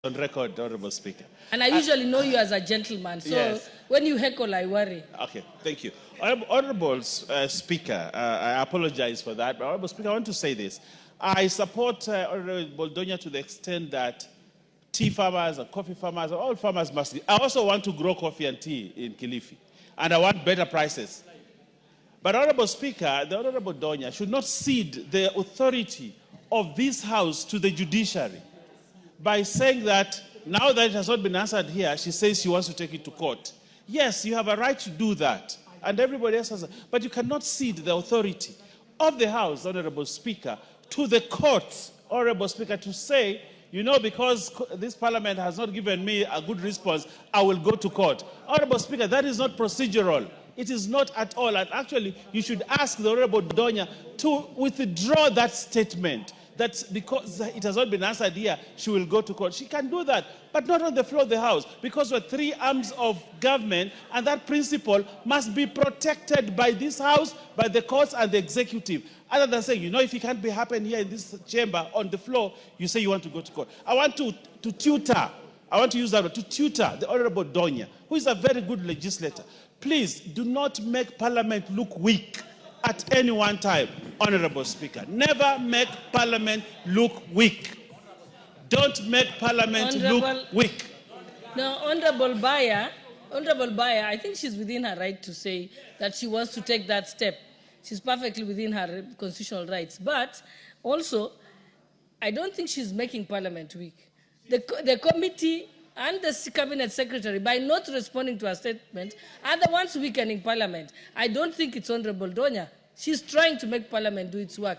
On record, Honorable Speaker. And I usually know you as a gentleman, so yes. When you heckle, I worry. Okay, thank you. Honorable Speaker, I apologize for that, but Honorable Speaker, I want to say this. I support Honorable Donya to the extent that tea farmers and coffee farmers, all farmers must. I also want to grow coffee and tea in Kilifi, and I want better prices. But Honorable Speaker, the Honorable Donya should not cede the authority of this House to the judiciary by saying that now that it has not been answered here, she says she wants to take it to court. Yes, you have a right to do that, and everybody else has, but you cannot cede the authority of the House, Honorable Speaker, to the courts, Honorable Speaker, to say, you know, because this parliament has not given me a good response, I will go to court. Honorable Speaker, that is not procedural. It is not at all. And actually, you should ask the Honorable Donya to withdraw that statement, that because it has not been answered here, she will go to court. She can do that, but not on the floor of the House, because we're three arms of government, and that principle must be protected by this House, by the courts and the executive. Other than saying, you know, if it can't be happen here in this chamber on the floor, you say you want to go to court. I want to tutor, I want to use that word, to tutor the Honorable Donya, who is a very good legislator. Please do not make Parliament look weak at any one time, Honorable Speaker. Never make Parliament look weak. Don't make Parliament look weak. Now, Honorable Baya, I think she's within her right to say that she wants to take that step. She's perfectly within her constitutional rights. But also, I don't think she's making Parliament weak. The committee and the cabinet secretary, by not responding to her statement, are the ones weakening Parliament. I don't think it's Honorable Donya. She's trying to make Parliament do its work.